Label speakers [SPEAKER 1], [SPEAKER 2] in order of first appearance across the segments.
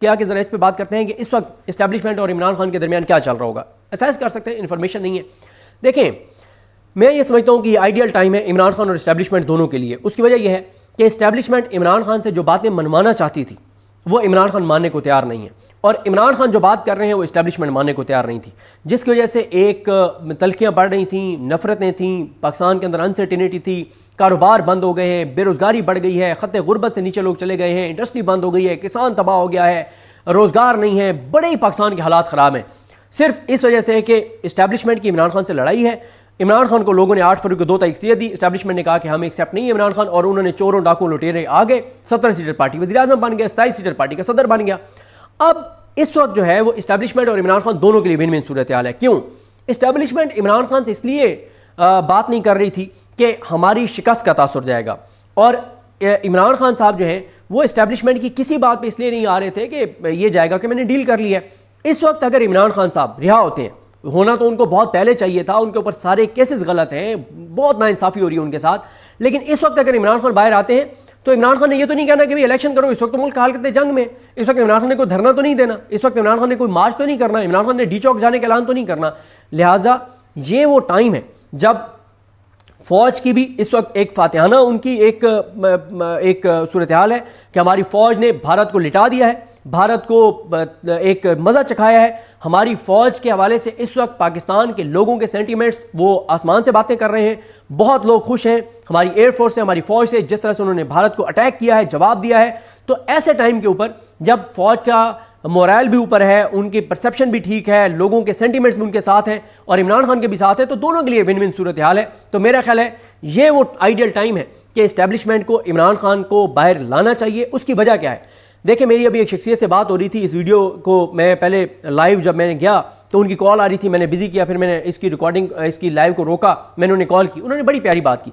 [SPEAKER 1] क्या कि ज़रा इस पर बात करते हैं कि इस वक्त इस्टेब्लिशमेंट और इमरान खान के दरमियान क्या चल रहा होगा। असेस कर सकते हैं, इन्फॉर्मेशन नहीं है। देखें, मैं ये समझता हूँ कि आइडियल टाइम है इमरान खान और इस्टेब्लिशमेंट दोनों के लिए। उसकी वजह यह है कि इस्टेब्लिशमेंट इमरान खान से जो बातें मनवाना चाहती थी वो इमरान खान मानने को तैयार नहीं है, और इमरान खान जो बात कर रहे हैं वो इस्टेब्लिशमेंट मानने को तैयार नहीं थी, जिसकी वजह से एक तलखियाँ बढ़ रही थी, नफरतें थीं, पाकिस्तान के अंदर अनसर्टिनिटी थी, कारोबार बंद हो गए हैं, बेरोज़गारी बढ़ गई है, ख़त गुर्बत से नीचे लोग चले गए हैं, इंडस्ट्री बंद हो गई है, किसान तबाह हो गया है, रोज़गार नहीं है, बड़े ही पाकिस्तान के हालात ख़राब हैं। सिर्फ इस वजह से है कि इस्टेब्लिशमेंट की इमरान खान से लड़ाई है। इमरान खान को लोगों ने 8 फरवरी को 2 तारीख से दी, इस्टेब्लिशमेंट ने कहा कि हम एक्सेप्ट नहीं है इमरान खान, और उन्होंने चोरों डाकुओं लुटेरे आ गए, 17 सीटर पार्टी वज़ीर-ए-आज़म बन गया, 27 सीटर पार्टी का सदर बन गया। अब इस वक्त जो है वो इस्टेब्लिशमेंट और इमरान खान दोनों के लिए विन विन सूरत हाल है। क्यों? इस्टेब्लिशमेंट इमरान खान से इसलिए बात नहीं कर रही थी कि हमारी शिकस्त का तासुर जाएगा, और इमरान खान साहब जो हैं वो इस्टेब्लिशमेंट की किसी बात पे इसलिए नहीं आ रहे थे कि ये जाएगा कि मैंने डील कर ली है। इस वक्त अगर इमरान खान साहब रिहा होते हैं, होना तो उनको बहुत पहले चाहिए था, उनके ऊपर सारे केसेस गलत हैं, बहुत नाइंसाफ़ी हो रही है उनके साथ, लेकिन इस वक्त अगर इमरान खान बाहर आते हैं तो इमरान खान ने ये तो नहीं कहना कि भाई इलेक्शन करो। इस वक्त तो मुल्क हाल करते जंग में, इस वक्त इमरान खान ने कोई धरना तो नहीं देना, इस वक्त इमरान खान ने कोई मार्च तो नहीं करना, इमरान खान ने डी चौक जाने का ऐलान तो नहीं करना। लिहाजा ये वो टाइम है जब फ़ौज की भी इस वक्त एक फातिहाना उनकी एक सूरत हाल है कि हमारी फ़ौज ने भारत को लिटा दिया है, भारत को एक मज़ा चखाया है। हमारी फ़ौज के हवाले से इस वक्त पाकिस्तान के लोगों के सेंटीमेंट्स वो आसमान से बातें कर रहे हैं, बहुत लोग खुश हैं हमारी एयरफोर्स से, हमारी फ़ौज से, जिस तरह से उन्होंने भारत को अटैक किया है, जवाब दिया है। तो ऐसे टाइम के ऊपर जब फ़ौज का मोरल भी ऊपर है, उनकी परसेप्शन भी ठीक है, लोगों के सेंटीमेंट्स भी उनके साथ हैं और इमरान खान के भी साथ है, तो दोनों के लिए विन विन सूरत हाल है। तो मेरा ख्याल है ये वो आइडियल टाइम है कि इस्टेब्लिशमेंट को इमरान खान को बाहर लाना चाहिए। उसकी वजह क्या है? देखिए, मेरी अभी एक शख्सियत से बात हो रही थी, इस वीडियो को मैं पहले लाइव जब मैंने गया तो उनकी कॉल आ रही थी, मैंने बिजी किया, फिर मैंने इसकी रिकॉर्डिंग इसकी लाइव को रोका, मैंने उन्हें कॉल की। उन्होंने बड़ी प्यारी बात की।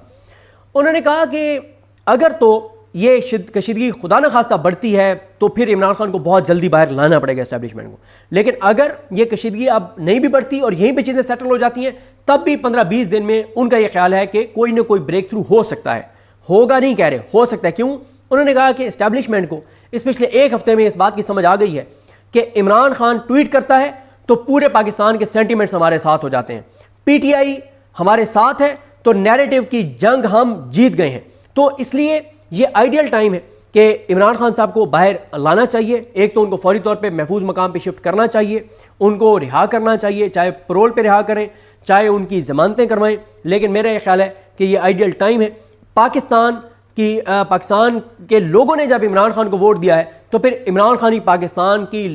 [SPEAKER 1] उन्होंने कहा कि अगर तो ये कशीदगी खुदा न खास्ता बढ़ती है तो फिर इमरान खान को बहुत जल्दी बाहर लाना पड़ेगा इस्टेब्लिशमेंट को, लेकिन अगर ये कशीदगी अब नहीं भी बढ़ती और यहीं पे चीज़ें सेटल हो जाती हैं, तब भी 15-20 दिन में उनका ये ख्याल है कि कोई ना कोई ब्रेक थ्रू हो सकता है। होगा नहीं कह रहे, हो सकता है। क्यों? उन्होंने कहा कि इस्टेब्लिशमेंट को इस पिछले एक हफ्ते में इस बात की समझ आ गई है कि इमरान खान ट्वीट करता है तो पूरे पाकिस्तान के सेंटीमेंट्स हमारे साथ हो जाते हैं, पीटीआई हमारे साथ है तो नैरेटिव की जंग हम जीत गए हैं। तो इसलिए ये आइडियल टाइम है कि इमरान खान साहब को बाहर लाना चाहिए। एक तो उनको फौरी तौर पे महफूज मकाम पे शिफ्ट करना चाहिए, उनको रिहा करना चाहिए, चाहे पैरोल पे रिहा करें, चाहे उनकी ज़मानतें करवाएं, लेकिन मेरा ये ख्याल है कि ये आइडियल टाइम है। पाकिस्तान के लोगों ने जब इमरान खान को वोट दिया है तो फिर इमरान खान ही पाकिस्तान के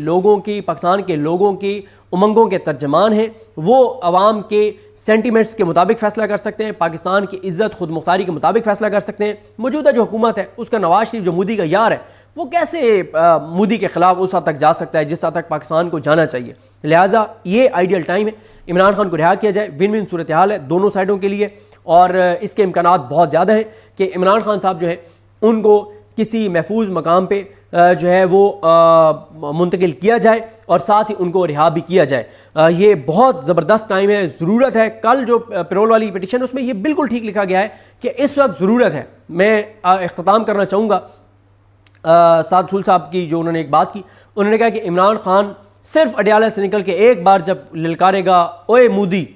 [SPEAKER 1] लोगों की उमंगों के तर्जमान हैं। वो अवाम के सेंटीमेंट्स के मुताबिक फ़ैसला कर सकते हैं, पाकिस्तान की इज़्ज़त खुद मुख्तारी के मुताबिक फ़ैसला कर सकते हैं। मौजूदा जो हुकूमत है उसका नवाज शरीफ जो मोदी का यार है, वो कैसे मोदी के ख़िलाफ़ उस हद तक जा सकता है जिस हद तक पाकिस्तान को जाना चाहिए। लिहाजा ये आइडियल टाइम है, इमरान खान को रिहा किया जाए। विन विन सूरत हाल है दोनों साइडों के लिए, और इसके इम्कानात बहुत ज़्यादा हैं कि इमरान खान साहब जो है उनको किसी महफूज मकाम पे जो है वो मुंतकिल किया जाए और साथ ही उनको रिहा भी किया जाए। ये बहुत ज़बरदस्त टाइम है, ज़रूरत है। कल जो पैरोल वाली पिटीशन उसमें ये बिल्कुल ठीक लिखा गया है कि इस वक्त ज़रूरत है। मैं इख्तिताम करना चाहूँगा साद सुल साहब की, जो उन्होंने एक बात की, उन्होंने कहा कि इमरान खान सिर्फ अडयाला से निकल के एक बार जब ललकारेगा ओए मोदी,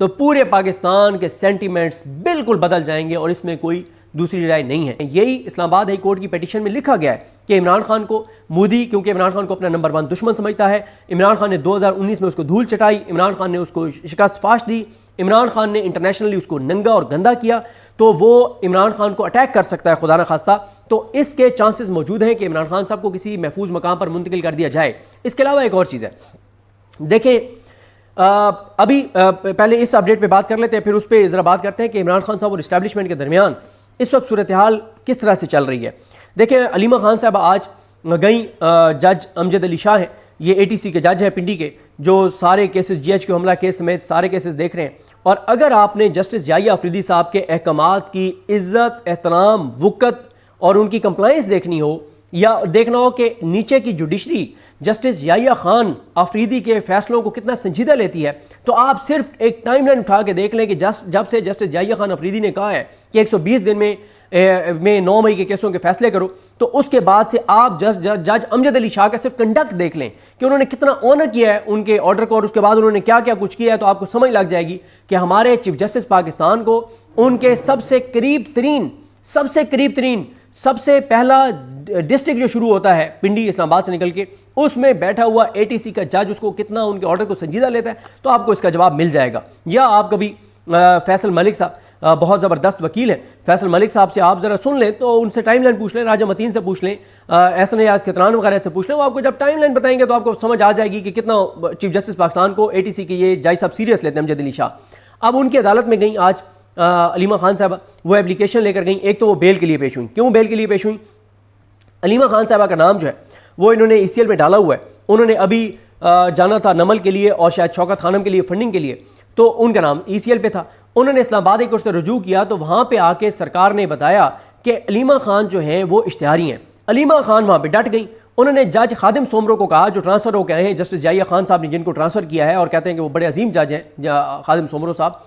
[SPEAKER 1] तो पूरे पाकिस्तान के सेंटीमेंट्स बिल्कुल बदल जाएंगे और इसमें कोई दूसरी राय नहीं है। यही इस्लामाबाद हाई कोर्ट की पिटीशन में लिखा गया है कि इमरान खान को मोदी, क्योंकि इमरान खान को अपना नंबर 1 दुश्मन समझता है, इमरान खान ने 2019 में उसको धूल चटाई, इमरान खान ने उसको शिकस्त फाश दी, इमरान खान ने इंटरनेशनली उसको नंगा और गंदा किया, तो वो इमरान खान को अटैक कर सकता है खुदा न खास्ता। तो इसके चांसेस मौजूद हैं कि इमरान खान साहब को किसी महफूज मकाम पर मुंतकिल कर दिया जाए। इसके अलावा एक और चीज़ है, देखें अभी पहले इस अपडेट पे बात कर लेते हैं, फिर उस पर ज़रा बात करते हैं कि इमरान खान साहब और इस्टेब्लिशमेंट के दरमियान इस वक्त सूरत हाल किस तरह से चल रही है। देखें, अलीमा खान साहब आज गई, जज अमजद अली शाह हैं, ये ATC के जज हैं पिंडी के, जो सारे केसेस GH हमला केस समेत सारे केसेस देख रहे हैं। और अगर आपने जस्टिस याहिया अफरीदी साहब के अहकामात की इज़्ज़त, एहतराम, वक़्त और उनकी कंप्लाइंस देखनी हो, या देखना हो कि नीचे की जुडिशरी जस्टिस याहिया खान अफरीदी के फैसलों को कितना संजीदा लेती है, तो आप सिर्फ एक टाइमलाइन उठा के देख लें कि जब से जस्टिस याहिया खान अफरीदी ने कहा है कि 120 दिन में में 9 मई के केसों के फैसले करो, तो उसके बाद से आप जज अमजद अली शाह का सिर्फ कंडक्ट देख लें कि उन्होंने कितना ऑनर किया है उनके ऑर्डर को, और उसके बाद उन्होंने क्या क्या कुछ किया है, तो आपको समझ लग जाएगी कि हमारे चीफ जस्टिस पाकिस्तान को उनके सबसे करीब तरीन सबसे पहला डिस्ट्रिक्ट जो शुरू होता है पिंडी इस्लामाबाद से निकल के, उसमें बैठा हुआ एटीसी का जज उसको कितना उनके ऑर्डर को संजीदा लेता है, तो आपको इसका जवाब मिल जाएगा। या आप कभी फैसल मलिक साहब बहुत ज़बरदस्त वकील हैं, फैसल मलिक साहब से आप ज़रा सुन लें, तो उनसे टाइमलाइन पूछ लें, राजा मतीन से पूछ लें, एहसन याज खतरान वगैरह से पूछ लें, वो आपको जब टाइमलाइन बताएंगे तो आपको समझ आ जाएगी कि कितना चीफ जस्टिस पाकिस्तान को एटीसी के ये जज साहब सीरियस लेते हैं अमजद अली शाह। अब उनकी अदालत में गई आज अलीमा खान साहबा, वो एप्लीकेशन लेकर गई। एक तो वो बेल के लिए पेश हुई। क्यों बेल के लिए पेश हुई? अलीमा खान साहबा का नाम जो है वो इन्होंने ECL में डाला हुआ है। उन्होंने अभी जाना था नमल के लिए और शायद शौकत खानम के लिए फंडिंग के लिए, तो उनका नाम ECL पे था। उन्होंने इस्लामाबाद एक से रजू किया, तो वहाँ पे आके सरकार ने बताया कि अलीमा खान जो हैं वो इश्तिहारी हैं। अलीमा खान वहाँ पे डट गई। उन्होंने जज खादिम सोमरो को कहा, जो ट्रांसफ़र होकर आए हैं, जस्टिस जाहिया खान साहब ने जिनको ट्रांसफ़र किया है और कहते हैं कि वो बड़े अजीम जज हैं खादिम सोमरो साहब,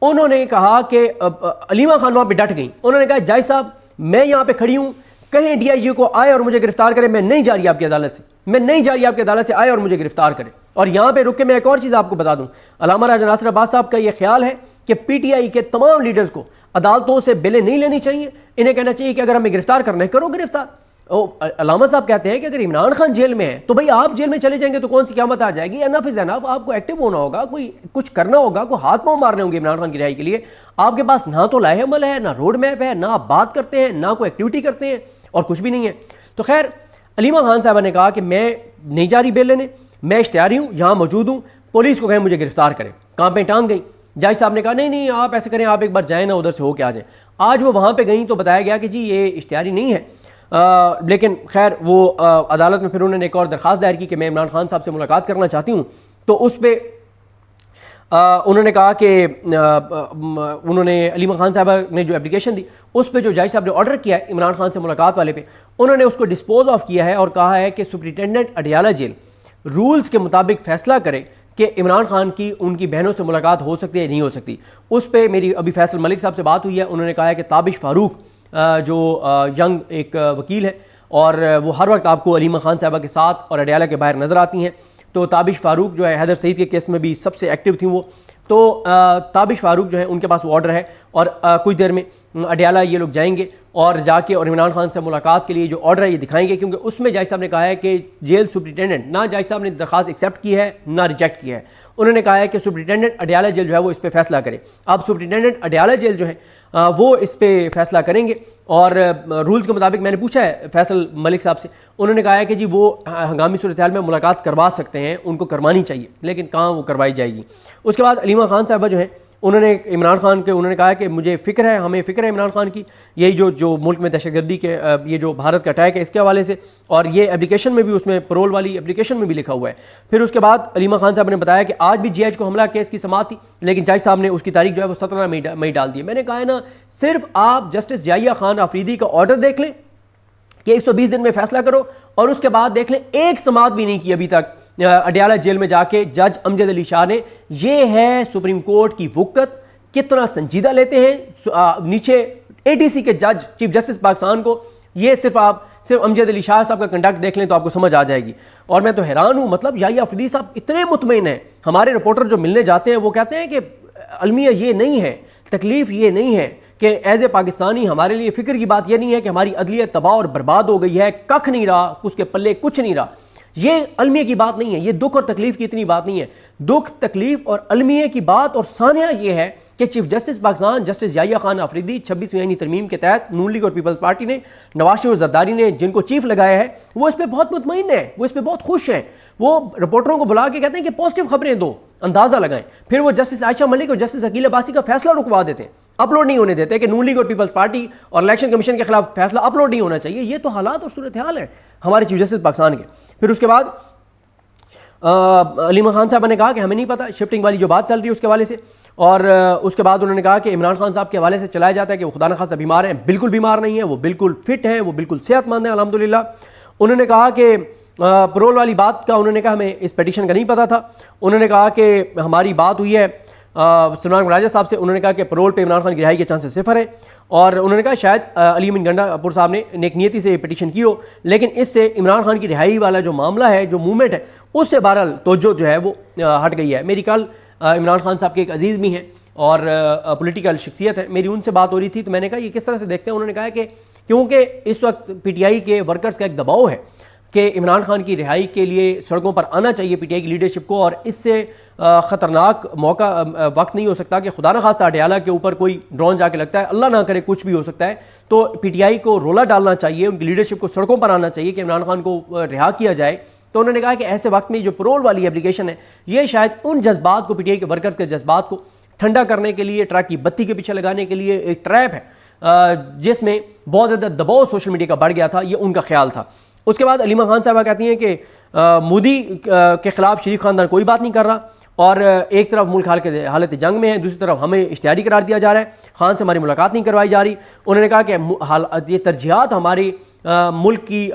[SPEAKER 1] उन्होंने कहा कि अलीमा खान वहाँ पे डट गई। उन्होंने कहा जज साहब मैं यहाँ पे खड़ी हूँ, कहीं DIG को आए और मुझे गिरफ्तार करे, मैं नहीं जा रही आपकी अदालत से, मैं नहीं जा रही आपकी अदालत से, आए और मुझे गिरफ्तार करे। और यहाँ पे रुक के मैं एक और चीज़ आपको बता दूँ, अल्लामा राजा नासिर अब्बास साहब का ये ख्याल है कि PTI के तमाम लीडर्स को अदालतों से बेलें नहीं लेनी चाहिए, इन्हें कहना चाहिए कि अगर हमें गिरफ्तार करना है करो गिरफ्तार। अल्लामा साहब कहते हैं कि अगर इमरान खान जेल में है तो भाई आप जेल में चले जाएंगे तो कौन सी क़यामत आ जाएगी। एनफ इज़ एनफ, आपको एक्टिव होना होगा, कोई कुछ करना होगा, कोई हाथ पाँव मारने होंगे इमरान खान की रिहाई के लिए। आपके पास ना तो लाहे अमल है, ना रोड मैप है, ना आप बात करते हैं, ना कोई एक्टिविटी करते हैं, और कुछ भी नहीं है। तो खैर अलीमा खान साहबा ने कहा कि मैं नहीं जा रही बेल लेने, मैं इश्तिहारी हूँ, यहाँ मौजूद हूँ, पुलिस को कहें मुझे गिरफ्तार करें। कहाँ पे टांग गई। जज साहब ने कहा नहीं नहीं आप ऐसे करें, आप एक बार जाएँ ना, उधर से होके आ जाएँ। आज वो वहाँ पर गई तो बताया गया कि जी ये इश्तिहारी नहीं है, लेकिन खैर वो अदालत में फिर उन्होंने एक और दरख्वास्त दायर की कि मैं इमरान खान साहब से मुलाकात करना चाहती हूँ। तो उस पर उन्होंने कहा कि उन्होंने अलीमा खान साहबा ने जो एप्लीकेशन दी उस पर जो जज साहब ने ऑर्डर किया है इमरान खान से मुलाकात वाले पे, उन्होंने उसको डिस्पोज ऑफ किया है और कहा है कि सुप्रिटेंडेंट अडियाला जेल रूल्स के मुताबिक फ़ैसला करे कि इमरान खान की उनकी बहनों से मुलाकात हो सकती है नहीं हो सकती। उस पर मेरी अभी फैसल मलिक साहब से बात हुई है, उन्होंने कहा है कि ताबिश फ़ारूक जो यंग एक वकील है और वो हर वक्त आपको अलीमा खान साहबा के साथ और अडियाला के बाहर नज़र आती हैं। तो ताबिश फ़ारूक जो है हैदर सईद के केस में भी सबसे एक्टिव थी वो, तो ताबिश फ़ारूक जो है उनके पास वो ऑर्डर है और कुछ देर में अडियाला ये लोग जाएंगे और जाके और इमरान खान से मुलाकात के लिए जो ऑर्डर है ये दिखाएंगे, क्योंकि उसमें जज साहब ने कहा है कि जेल सुप्रिटेंडेंट, ना जज साहब ने दरख्वास्त एक्सेप्ट की है ना रिजेक्ट किया है, उन्होंने कहा है कि सुप्रिटेंडेंट अडियाला जेल जो है वो इस पर फैसला करे। अब सुप्रिटेंडेंट अडियाला जेल जो है वो इस पर फैसला करेंगे और रूल्स के मुताबिक मैंने पूछा है फैसल मलिक साहब से, उन्होंने कहा है कि जी वो हंगामी सूरत हाल में मुलाकात करवा सकते हैं, उनको करवानी चाहिए, लेकिन कहाँ वो करवाई जाएगी। उसके बाद अलीमा खान साहबा जो है उन्होंने इमरान खान के उन्होंने कहा कि मुझे फ़िक्र है, हमें फ़िक्र है इमरान खान की, यही जो मुल्क में दहशतगर्दी के ये जो भारत का अटैक है इसके हवाले से, और ये एप्लीकेशन में भी उसमें परोल वाली एप्लीकेशन में भी लिखा हुआ है। फिर उसके बाद अलीमा खान साहब ने बताया कि आज भी GH को हमला केस की समाअत थी, लेकिन जज साहब ने उसकी तारीख जो है वो 17 मई डाल दी। मैंने कहा है ना, सिर्फ आप जस्टिस जाहिया खान आफरीदी का ऑर्डर देख लें कि 120 दिन में फैसला करो, और उसके बाद देख लें एक समाअत भी नहीं की अभी तक अडियाला जेल में जाके जज अमजद अली शाह ने। ये है सुप्रीम कोर्ट की वुकत, कितना संजीदा लेते हैं नीचे ATC के जज चीफ जस्टिस पाकिस्तान को। ये सिर्फ अमजद अली शाह साहब का कंडक्ट देख लें तो आपको समझ आ जाएगी। और मैं तो हैरान हूँ, मतलब जाहिया आफरीदी साहब इतने मुतमईन हैं, हमारे रिपोर्टर जो मिलने जाते हैं वो कहते हैं कि अलमिया ये नहीं है, तकलीफ़ ये नहीं है कि एज ए पाकिस्तानी हमारे लिए फ़िक्र की बात यह नहीं है कि हमारी अदलियत तबाह और बर्बाद हो गई है, कख नहीं रहा, उसके पल्ले कुछ नहीं रहा। ये अलमिया की बात नहीं है, ये दुख और तकलीफ की इतनी बात नहीं है। दुख, तकलीफ और अलमिया की बात और सानिया ये है कि chief justice Pakistan justice Yahya Khan Afridi 26वीं आईनी तरमीम के तहत नून लीग और पीपल्स पार्टी ने, नवाज शरीफ और जरदारी ने जिनको चीफ लगाया है, वो इस पर बहुत मुतमईन है, वो इस पर बहुत खुश हैं। वो रिपोर्टरों को बुला के कहते हैं कि पॉजिटिव खबरें दो, अंदाजा लगाएं। फिर वो जस्टिस आयशा मलिक और जस्टिस अकील अब्बासी का फैसला रुकवा देते हैं, अपलोड नहीं होने देते कि नून लीग और पीपल्स पार्टी और इलेक्शन कमीशन के खिलाफ फैसला अपलोड नहीं होना चाहिए। ये तो हालात और सूरत हाल है हमारे चीफ जस्टिस पाकिस्तान के। फिर उसके बाद अलीमा खान साहब ने कहा कि हमें नहीं पता शिफ्टिंग वाली जो बात चल रही है उसके हवाले से, और उसके बाद उन्होंने कहा कि इमरान खान साहब के हवाले से चलाया जाता है कि वो खुदा न खास्ता बीमार हैं। बिल्कुल बीमार नहीं है, वो बिल्कुल फिट हैं, वो बिल्कुल सेहतमंद हैं अल्हम्दुलिल्लाह। उन्होंने कहा कि परोल वाली बात का उन्होंने कहा हमें इस पिटीशन का नहीं पता था। उन्होंने कहा कि हमारी बात हुई है सलमान राजा साहब से, उन्होंने कहा कि पैरोल पे इमरान खान की रिहाई के चांसेस 0 हैं, और उन्होंने कहा शायद अली अमीन गंडापुर साहब ने नेकनियती से पिटीशन की हो, लेकिन इससे इमरान खान की रिहाई वाला जो मामला है, जो मूवमेंट है, उससे बहरहाल तवज्जो जो है वो हट गई है। मेरी कल इमरान खान साहब के एक अजीज़ भी हैं और पॉलिटिकल शख्सियत है, मेरी उनसे बात हो रही थी, तो मैंने कहा ये किस तरह से देखते हैं। उन्होंने कहा कि क्योंकि इस वक्त PTI के वर्कर्स का एक दबाव है कि इमरान खान की रिहाई के लिए सड़कों पर आना चाहिए PTI की लीडरशिप को, और इससे ख़तरनाक मौका वक्त नहीं हो सकता कि खुदा न खास्ता अडयाला के ऊपर कोई ड्रोन जाके लगता है, अल्लाह ना करे कुछ भी हो सकता है। तो PTI को रोला डालना चाहिए, उनकी लीडरशिप को सड़कों पर आना चाहिए कि इमरान खान को रिहा किया जाए। तो उन्होंने कहा कि ऐसे वक्त में जो पैरोल वाली एप्लीकेशन है, ये शायद उन जज्बात को, PTI के वर्कर्स के जज्बात को ठंडा करने के लिए, ट्रक की बत्ती के पीछे लगाने के लिए एक ट्रैप है जिसमें बहुत ज़्यादा दबाव सोशल मीडिया का बढ़ गया था, ये उनका ख्याल था। उसके बाद अलीमा खान साहबा कहती हैं कि मोदी के खिलाफ शरीफ खानदान कोई बात नहीं कर रहा, और एक तरफ मुल्क हालत जंग में है, दूसरी तरफ हमें इश्तिहारी करार दिया जा रहा है, खान से हमारी मुलाकात नहीं करवाई जा रही। उन्होंने कहा कि ये तरजीहात हमारी मुल्क की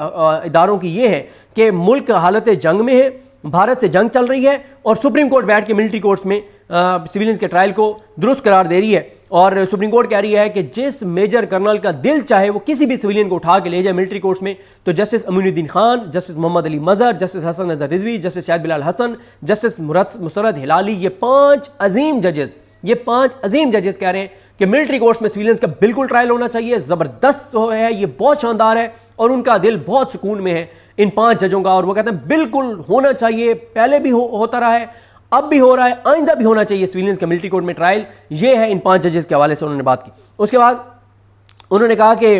[SPEAKER 1] इदारों की ये है कि मुल्क हालत जंग में है, भारत से जंग चल रही है, और सुप्रीम कोर्ट बैठ के मिलिट्री कोर्ट्स में सिविलियंस के ट्रायल को दुरुस्त करार दे रही है, और सुप्रीम कोर्ट कह रही है कि जिस मेजर कर्नल का दिल चाहे वो किसी भी सिविलियन को उठा के ले जाए मिलिट्री कोर्ट्स में, तो जस्टिस अमीनुद्दीन खान, जस्टिस मोहम्मद अली मजहर, जस्टिस हसन नजर रिजवी, जस्टिस शाहिद बिलाल हसन, जस्टिस मुसरत हिलाली, ये 5 अजीम जजेस कह रहे हैं कि मिलिट्री कोर्ट्स में सिविलियंस का बिल्कुल ट्रायल होना चाहिए। ज़बरदस्त है, ये बहुत शानदार है, और उनका दिल बहुत सुकून में है इन 5 जजों का, और वो कहते हैं बिल्कुल होना चाहिए, पहले भी होता रहा है, अब भी हो रहा है, आइंदा भी होना चाहिए सिविलियंस का मिलिट्री कोर्ट में ट्रायल। ये है इन 5 जजेस के हवाले से उन्होंने बात की। उसके बाद उन्होंने कहा कि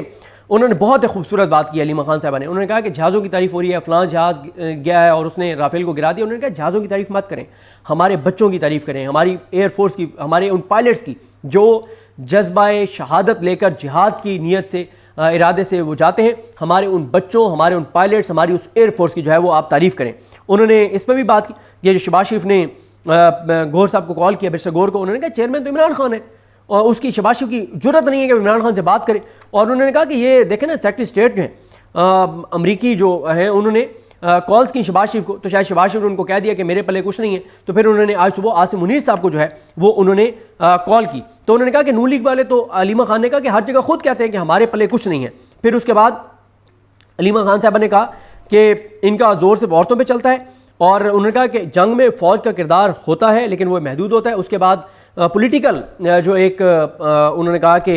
[SPEAKER 1] उन्होंने बहुत ही खूबसूरत बात की अलीमा खान साहबा ने। उन्होंने कहा कि जहाज़ों की तारीफ हो रही है, फलां जहाज़ गया है और उसने राफेल को गिरा दिया। उन्होंने कहा जहाज़ों की तारीफ मत करें, हमारे बच्चों की तारीफ करें, हमारी एयरफोर्स की, हमारे उन पायलट्स की जो जज्बाए शहादत लेकर जिहाद की नीयत से, इरादे से वो जाते हैं। हमारे उन बच्चों, हमारे उन पायलट्स, हमारी उस एयरफोर्स की जो है वो आप तारीफ़ करें। उन्होंने इस पर भी बात की। ये जो शहबाज शरीफ ने गौर साहब को कॉल किया, बैरिस्टर गौर को, उन्होंने कहा चेयरमैन तो इमरान खान है, और उसकी शहबाज शरीफ की जुर्रत नहीं है कि इमरान खान से बात करें। और उन्होंने कहा कि ये देखें ना, सेक्रेटरी स्टेट जो है अमरीकी जो है, उन्होंने कॉल्स की शहबाज शरीफ को, तो शायद शहबाज शरीफ ने उनको कह दिया कि मेरे पल्ले कुछ नहीं है। तो फिर उन्होंने आज सुबह आसिम मुनीर साहब को जो है वो उन्होंने कॉल की, तो उन्होंने कहा कि नून लीग वाले, तो अलीमा खान ने कहा कि हर जगह खुद कहते हैं कि हमारे पल्ले कुछ नहीं है। फिर उसके बाद अलीमा खान साहब ने कहा कि इनका जोर सिर्फ औरतों पर चलता है, और उन्होंने कहा कि जंग में फ़ौज का किरदार होता है लेकिन वो महदूद होता है। उसके बाद पॉलिटिकल जो एक उन्होंने कहा कि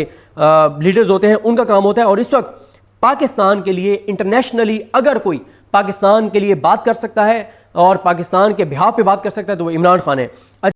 [SPEAKER 1] लीडर्स होते हैं, उनका काम होता है। और इस वक्त पाकिस्तान के लिए इंटरनेशनली अगर कोई पाकिस्तान के लिए बात कर सकता है और पाकिस्तान के बिहाफ पे बात कर सकता है तो वो इमरान खान है।